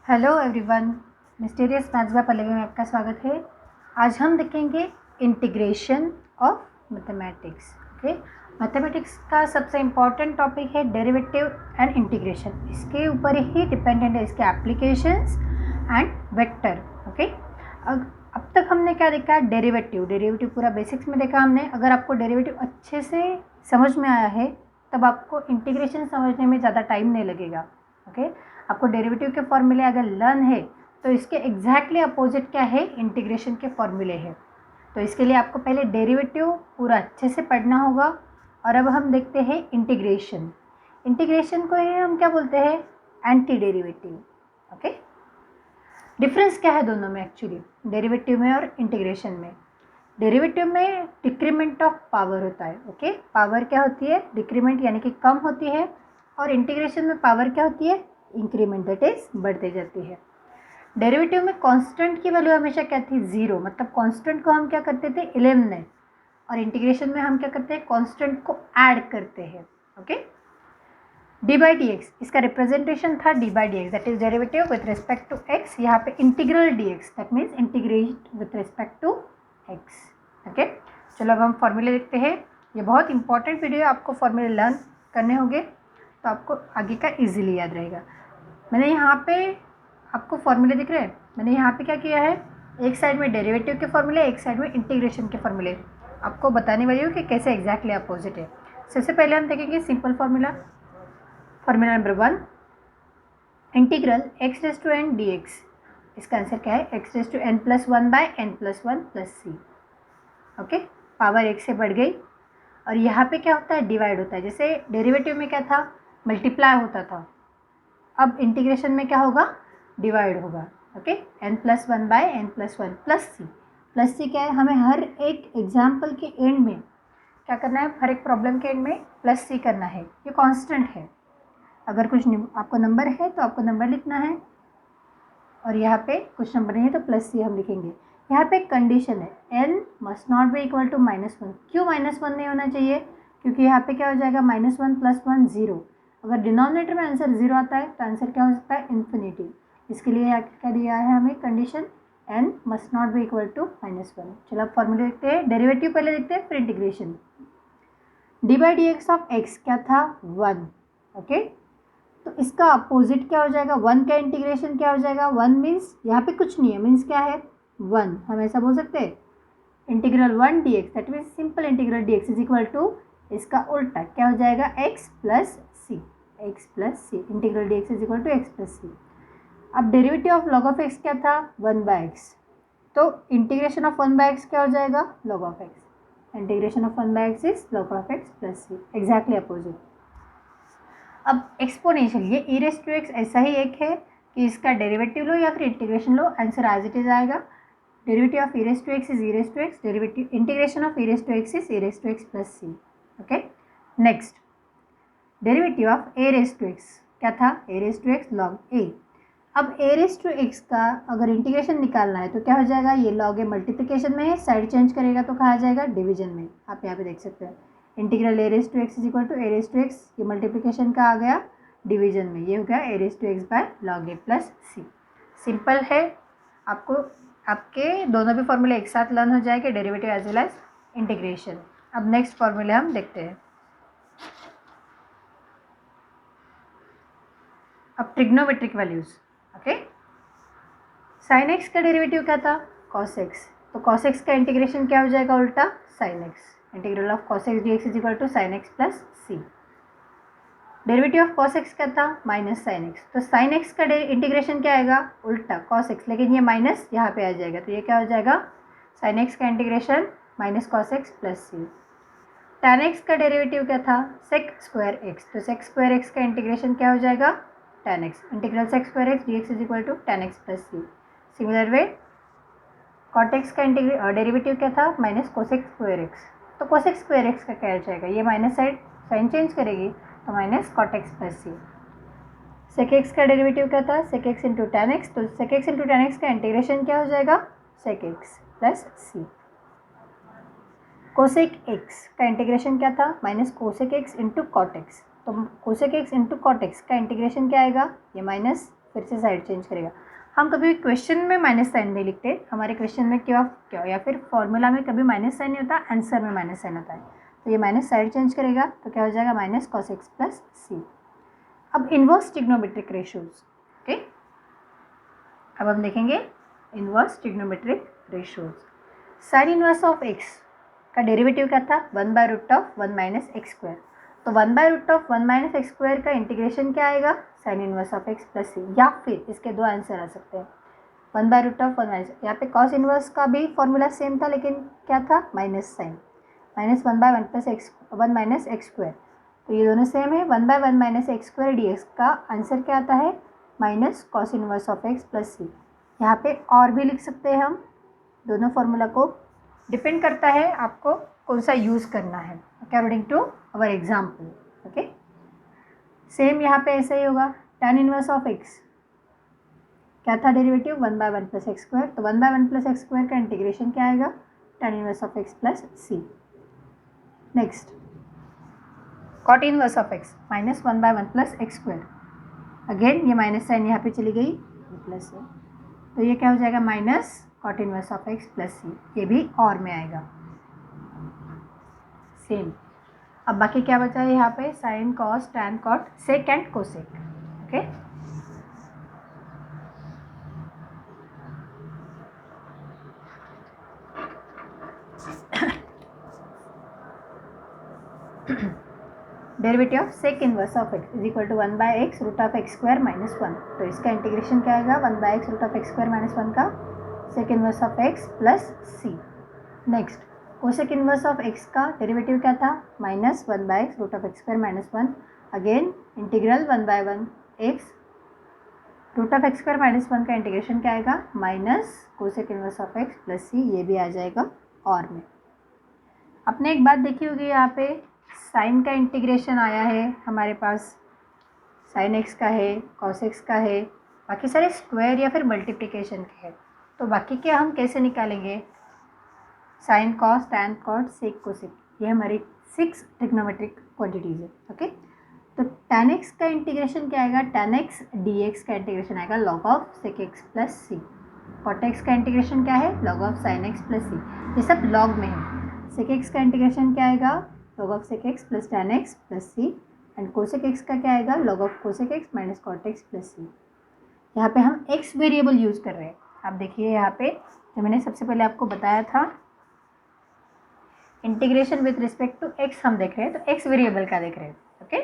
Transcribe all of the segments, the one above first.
Hello everyone, mysterious maths by Pallavi में आपका स्वागत है। आज हम देखेंगे integration of mathematics. Okay, mathematics का सबसे इम्पॉर्टेंट टॉपिक है डेरिवेटिव एंड इंटीग्रेशन। इसके ऊपर ही डिपेंडेंट है इसके एप्लीकेशंस एंड वेक्टर। ओके, अब तक हमने क्या देखा है? डेरिवेटिव पूरा बेसिक्स में देखा हमने। अगर आपको डेरिवेटिव अच्छे से समझ में आया है तब आपको इंटीग्रेशन समझने में ज़्यादा टाइम नहीं लगेगा। ओके, आपको डेरिवेटिव के फॉर्मूले अगर लर्न है तो इसके एग्जैक्टली अपोजिट क्या है? इंटीग्रेशन के फॉर्मूले है। तो इसके लिए आपको पहले डेरिवेटिव पूरा अच्छे से पढ़ना होगा। और अब हम देखते हैं इंटीग्रेशन। इंटीग्रेशन को ही हम क्या बोलते हैं? Anti derivative. ओके, डिफरेंस क्या है दोनों में एक्चुअली, डेरिवेटिव में और इंटीग्रेशन में? डेरिवेटिव में डिक्रीमेंट ऑफ पावर होता है। ओके, पावर क्या होती है? डिक्रीमेंट यानी कि कम होती है। और इंटीग्रेशन में पावर क्या होती है? इंक्रीमेंट, दैट इज बढ़ते जाती है। डेरिवेटिव में कांस्टेंट की वैल्यू हमेशा क्या थी? जीरो। मतलब कांस्टेंट को हम क्या करते थे? एलिमिनेट। और इंटीग्रेशन में हम क्या करते हैं? कांस्टेंट को ऐड करते हैं। Okay, d by d x इसका रिप्रेजेंटेशन था d by d x, that is derivative with respect to x. यहाँ पे integral D x, that means integrate with respect to x. Okay, चलो अब हम फॉर्मूले देखते हैं। ये बहुत इंपॉर्टेंट वीडियो है, आपको फॉर्मूले लर्न करने होंगे तो आपको आगे का इजीली याद रहेगा। मैंने यहाँ पे आपको फॉर्मूले दिख रहे हैं। मैंने यहाँ पे क्या किया है? एक साइड में डेरिवेटिव के फॉर्मूले, एक साइड में इंटीग्रेशन के फॉर्मूले आपको बताने वाली हूँ कि कैसे एग्जैक्टली अपोजिट है। सबसे पहले हम देखेंगे simple formula. Formula number 1, integral x raise to n d x. इसका आंसर क्या है? X raise to n plus one by N plus one plus C. Okay, power एक से बढ़ गई। और यहाँ पे क्या होता है? डिवाइड होता है। जैसे डेरिवेटिव में क्या था? मल्टीप्लाई होता था। अब इंटीग्रेशन में क्या होगा? डिवाइड होगा। Okay, N plus one by N plus one plus C. Plus C क्या है? हमें हर एक एग्जाम्पल के एंड में क्या करना है? हर एक प्रॉब्लम के एंड में प्लस सी करना है। ये कांस्टेंट है। अगर कुछ आपको नंबर है तो आपको नंबर लिखना है, और यहाँ पे कुछ नंबर नहीं है तो प्लस सी हम लिखेंगे। यहाँ पे एक कंडीशन है, n must not be equal to -1। क्यों -1 नहीं होना चाहिए? क्योंकि यहाँ पे क्या हो जाएगा? -1 + 1 0। अगर डिनोमिनेटर में आंसर 0 आता है तो आंसर क्या हो सकता है? इन्फिनिटी। इसके लिए यहाँ क्या दिया है हमें? Condition n must not be equal to -1। चलो अब फॉर्मूले देखते हैं। डेरिवेटिव पहले देखते हैं, फिर integration. D by d x of X क्या था? 1। ओके, तो इसका अपोजिट क्या हो जाएगा? 1 का इंटीग्रेशन क्या हो जाएगा? 1 मीन्स यहाँ पे कुछ नहीं है, मीन्स क्या है? 1। हम ऐसा बोल सकते हैं integral 1 D x, that means simple integral D x is equal to इसका उल्टा क्या हो जाएगा? X plus C. X plus C, integral D x is equal to X plus C. अब derivative of log of X क्या था? 1 by X. तो integration of 1 by X क्या हो जाएगा? Log of X. Integration of 1 by X is log of x plus C, exactly opposite. अब exponential, ये ई raise to x ऐसा ही एक है कि इसका डेरिवेटिव लो या फिर इंटीग्रेशन लो, आंसर एज इट इज आएगा। Derivative of E raise to X is E raise to X, derivative integration of E raise to X is E raise to X plus C. Okay, next derivative of A raise to X क्या था? A raise to X log A. अब A raise to x का अगर integration निकालना है तो क्या हो जाएगा? ये लॉग ए मल्टीप्लिकेशन में है, साइड चेंज करेगा तो कहाँ आ जाएगा? डिवीजन में। आप यहाँ पे देख सकते हैं integral A raise to X is equal to A raise to X, ये मल्टीप्लिकेशन का आ गया डिवीजन में, ये हो गया A raise to X by log A plus C. Simple है, आपको आपके दोनों भी फॉर्मूले एक साथ लर्न हो जाएंगे, derivative as well as integration. अब नेक्स्ट फॉर्मूले हम देखते हैं। अब trigonometric values. Okay, sine x का डेरिवेटिव क्या था? Cos x. तो कॉस एक्स का इंटीग्रेशन क्या हो जाएगा? उल्टा sine x. Integral of cos x D x is equal to sine x plus c. Derivative of cos x क्या था? Minus sine x. तो साइन एक्स का इंटीग्रेशन क्या आएगा? उल्टा कॉस एक्स, लेकिन ये माइनस यहाँ पे आ जाएगा तो ये क्या हो जाएगा? साइन एक्स का integration minus cos X plus C. Tan X का डेरिवेटिव क्या था? Sec square X. तो सेक स्क्वायर एक्स का इंटीग्रेशन क्या हो जाएगा? Tan X. Integral sec square X D x is equal to tan X plus C. Similar way cot X का derivative क्या था? Minus cosec square X. तो cosec square X का क्या आ जाएगा? ये माइनस साइड साइन चेंज करेगी तो minus cot X plus C. Sec X का डेरिवेटिव क्या था? Sec X into tan X. तो sec X into tan X का इंटीग्रेशन क्या हो जाएगा? Sec X plus C. Cosec X का इंटीग्रेशन क्या था? Minus cosec X into cot X. तो cosec X into cot X का इंटीग्रेशन क्या आएगा? ये माइनस फिर से साइड चेंज करेगा। हम कभी क्वेश्चन में माइनस साइन नहीं लिखते, हमारे क्वेश्चन में क्या या फिर फॉर्मूला में कभी माइनस साइन नहीं होता, आंसर में माइनस साइन होता है। तो ये माइनस साइड चेंज करेगा तो क्या हो जाएगा, minus cos X plus C. अब इन्वर्स ट्रिग्नोमेट्रिक रेशियोज, ओके, अब हम देखेंगे inverse trigonometric ratios. Sine inverse of x का डेरिवेटिव क्या था, 1/√1 माइनस एक्स स्क्वायर। तो 1/√1 माइनस एक्स स्क्वायर का इंटीग्रेशन क्या आएगा, sine inverse of x plus C. या फिर इसके दो आंसर आ सकते हैं, 1/√1 माइनस, यहाँ पे कॉस इन्वर्स का भी फॉर्मूला सेम था लेकिन क्या था, minus sine, minus 1/1 plus X 1 minus x square. तो ये दोनों सेम है, 1/1 minus x square D X का आंसर क्या आता है, minus cos inverse of x plus C. यहाँ पे और भी लिख सकते हैं हम, दोनों फार्मूला को, डिपेंड करता है आपको कौन सा यूज़ करना है according to our example. Okay, same यहाँ पे ऐसा ही होगा, tan इनवर्स ऑफ एक्स क्या था डेरिवेटिव, 1/1 प्लस एक्स स्क्वायर। तो 1/1 प्लस एक्स स्क्वायर का इंटीग्रेशन क्या आएगा, tan inverse of x plus c. Next cot inverse of x minus 1/1 plus x square. Again ये माइनस साइन यहाँ पे चली गई, प्लस है, तो ये क्या हो जाएगा, minus cot inverse of x plus C. ये भी और में आएगा सेम। अब बाकी क्या बचा है यहाँ पे, sine cos tan cot sec and cosec. Okay, derivative of sec inverse of x is equal to 1/x root of x square minus 1। तो इसका इंटीग्रेशन क्या आएगा, 1/x root of x square minus 1 का sec inverse of x plus c. Next cosec inverse of x का derivative क्या था, minus 1/x root of x square minus 1। Again integral 1/1 x root of x square minus 1 का integration क्या आएगा, minus cosec inverse of x plus C. ये भी आ जाएगा और में। आपने एक बात देखी होगी, यहाँ पे साइन का इंटीग्रेशन आया है हमारे पास, साइन एक्स का है, कॉस एक्स का है, बाकी सारे स्क्वायर या फिर मल्टीप्लिकेशन के हैं। तो बाकी के हम कैसे निकालेंगे, sine cos tan cot sec cosec, ये हमारी 6 ट्रिग्नोमेट्रिक क्वांटिटीज़ है। ओके, तो टैन एक्स का इंटीग्रेशन क्या आएगा, टैन एक्स डी एक्स का इंटीग्रेशन आएगा log of sec X plus C. Cot X का इंटीग्रेशन क्या है, log of sine x plus C. ये सब लॉग में है। सेक एक्स का इंटीग्रेशन क्या आएगा, log of sec X plus tan X plus C. And cosec X का क्या आएगा, log of cosec X minus cot X plus C. यहाँ पे हम एक्स वेरिएबल यूज़ कर रहे हैं। आप देखिए यहाँ पे जो मैंने सबसे पहले आपको बताया था, integration with respect to x हम देख रहे हैं, तो एक्स वेरिएबल का देख रहे हैं। ओके,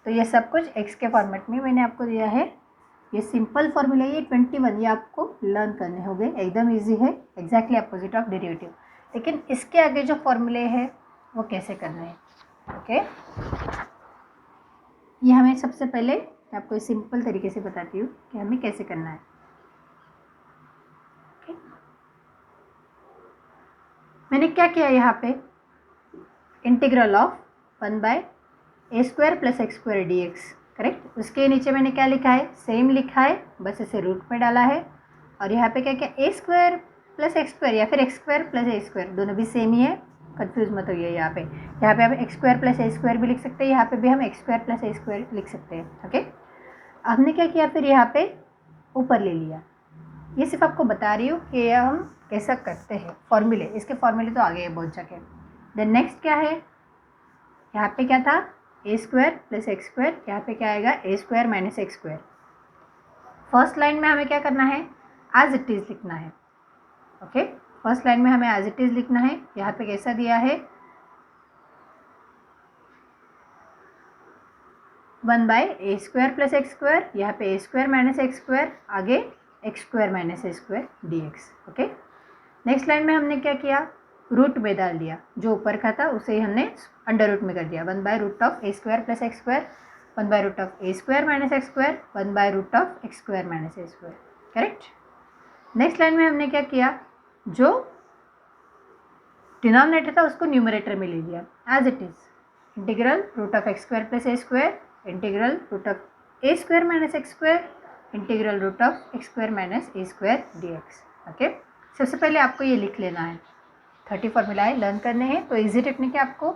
तो ये सब कुछ एक्स के फॉर्मेट में मैंने आपको दिया है। ये सिंपल फॉर्मूला, ये 21 ये आपको लर्न करने होंगे, एकदम इजी है, एग्जैक्टली अपोजिट ऑफ डेरिवेटिव। लेकिन इसके आगे जो फॉर्मूले हैं वो कैसे करना है। ओके, ये हमें सबसे पहले मैं आपको सिंपल तरीके से बताती हूँ कि हमें कैसे करना है। ओके, मैंने क्या किया यहाँ पे, integral of 1/a square plus x square D x, correct. उसके नीचे मैंने क्या लिखा है, सेम लिखा है, बस इसे रूट में डाला है। और यहाँ पे क्या क्या, ए स्क्वायर प्लस एक्स स्क्वायर या फिर x square plus a square, दोनों भी सेम ही है, कंफ्यूज मत होइए। यहाँ पे हम x square plus a square भी लिख सकते हैं, यहाँ पे भी हम x square plus a square लिख सकते हैं। ओके, हमने क्या किया, फिर यहाँ पे ऊपर ले लिया। ये सिर्फ आपको बता रही हूँ कि हम कैसा करते हैं फॉर्मूले, इसके फॉर्मूले तो आगे बहुत जगह। देन नेक्स्ट क्या है, यहाँ पे क्या था, A square plus x square, यहाँ पे क्या आएगा, A square minus x square. First line में हमें क्या करना है, एज इट इज़ लिखना है। ओके, फर्स्ट लाइन में हमें एज इट इज़ लिखना है। यहाँ पे कैसा दिया है, 1/a square plus x square, यहाँ पे A square minus x square, आगे एक्स स्क्वायर माइनस ए square D x. Okay, next line में हमने क्या किया, रूट में डाल दिया, जो ऊपर का था उसे हमने अंडर रूट में कर दिया। 1/रूट of A square plus x square, 1/रूट of A square minus x square, 1/रूट of x square minus A square, correct. Next line में हमने क्या किया, जो डिनोमिनेटर था उसको न्यूमरेटर में ले लिया, as it is. Integral root of x square plus a square, integral root of A square minus x square, integral root of x square minus A square D x. Okay, सबसे पहले आपको ये लिख लेना है, 30 फॉर्मूलाएँ लर्न करने हैं, तो इजी टेक्निक है आपको।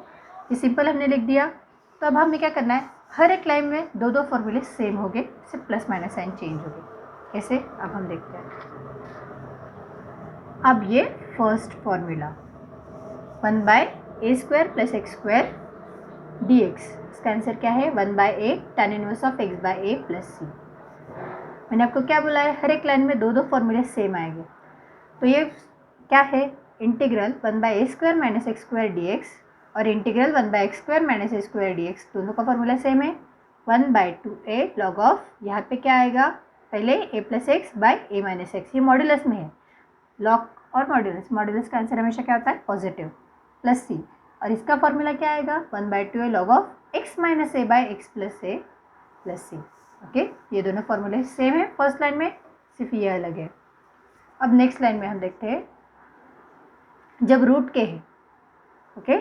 ये सिंपल हमने लिख दिया। तो अब हमें क्या करना है, हर एक लाइन में 2-2 फॉर्मूले सेम हो गए, सिर्फ प्लस माइनस साइन चेंज हो गए। कैसे, अब हम देखते हैं। अब ये first formula 1/a² + x² dx, इसका आंसर क्या है 1/a tan inverse of x/a + c। मैंने आपको क्या बोला है, हर एक लाइन में दो फॉर्मूले सेम आएंगे। तो ये क्या है, इंटीग्रल 1/a² - x² dx और इंटीग्रल 1/x² - a² dx, दोनों का फॉर्मूला सेम है 1/2a log ऑफ, यहाँ पे क्या आएगा, पहले a + x/a - x, ये मॉड्यूलस में है, लॉग और मॉड्यूलस का आंसर हमेशा क्या होता है पॉजिटिव, प्लस c, और इसका फॉर्मूला क्या आएगा 1/2a log of x - a/x + a + c। Okay, ये दोनों फॉर्मूले सेम है फर्स्ट लाइन में, सिर्फ ये अलग है। अब नेक्स्ट लाइन में हम देखते हैं, जब रूट के है, okay,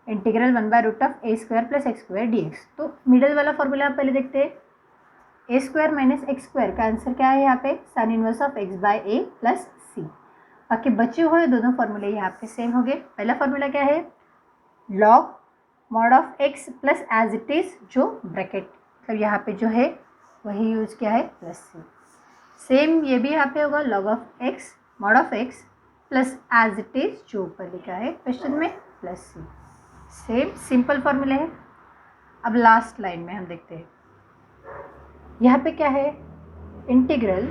integral 1/√a² + x² dx, तो मिडल वाला फॉर्मूला आप पहले देखते हैं, a² - x² का आंसर क्या है यहाँ पे sin inverse of x/a + c। बाकी बचे हुए दोनों फॉर्मूले यहाँ पे सेम हो गए। पहला फॉर्मूला क्या है, log mod of x plus as it is, जो ब्रैकेट मतलब यहाँ पे जो है वही यूज किया है प्लस c। सेम ये भी यहाँ पे होगा log of x mod of x plus as it is, जो ऊपर लिखा है क्वेश्चन में प्लस c। सेम सिंपल फॉर्मूले है। अब लास्ट लाइन में हम देखते हैं, यहाँ पे क्या है, इंटीग्रल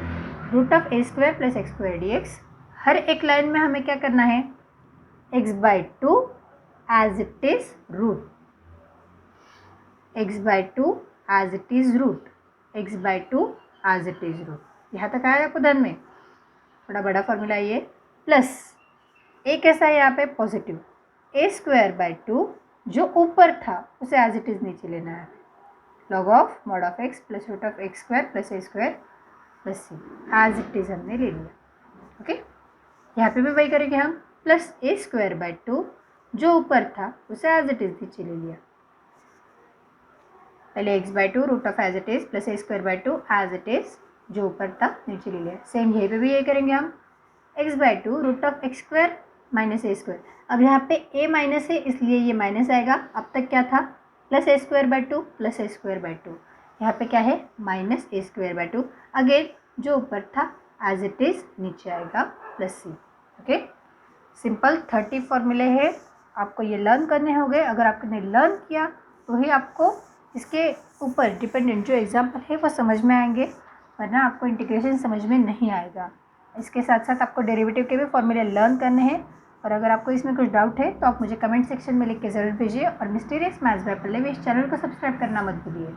√a² + x² dx, हर एक लाइन में हमें क्या करना है, x/2 as it is root, x/2 as it is root, x/2 as it is root, यहाँ तक आया आपको ध्यान में, थोड़ा बड़ा फॉर्मूला ये, प्लस a कैसा है यहाँ पे पॉजिटिव, a²/2 जो ऊपर था उसे एज इट इज नीचे लेना है, log of mod of x plus root of x² + a² + c, as it is हमने ले लिया। ओके, यहाँ पे भी वही करेंगे हम, प्लस a²/2 जो ऊपर था उसे एज इट इज नीचे ले लिया, पहले x/2 root of as it is plus a²/2 as it is जो ऊपर था नीचे ले लिया। सेम यहीं पे भी ये करेंगे हम, x/2 root of x² - a², अब यहाँ पे a माइनस है इसलिए ये माइनस आएगा, अब तक क्या था प्लस a²/2 प्लस a²/2, यहाँ पे क्या है माइनस a²/2, अगेन जो ऊपर था एज इट इज नीचे आएगा प्लस c। ओके, सिंपल 30 फॉर्मूले हैं, आपको ये लर्न करने होंगे। अगर आपने लर्न किया तो ही आपको इसके ऊपर डिपेंडेंट जो एग्जाम्पल है वो समझ में आएंगे, वरना आपको इंटीग्रेशन समझ में नहीं आएगा। इसके साथ साथ आपको डेरिवेटिव के भी फॉर्मूले लर्न करने हैं, और अगर आपको इसमें कुछ डाउट है तो आप मुझे कमेंट सेक्शन में लिख के ज़रूर भेजिए, और मिस्टीरियस मैथ्स बाय पल्लवी इस चैनल को सब्सक्राइब करना मत भूलिए।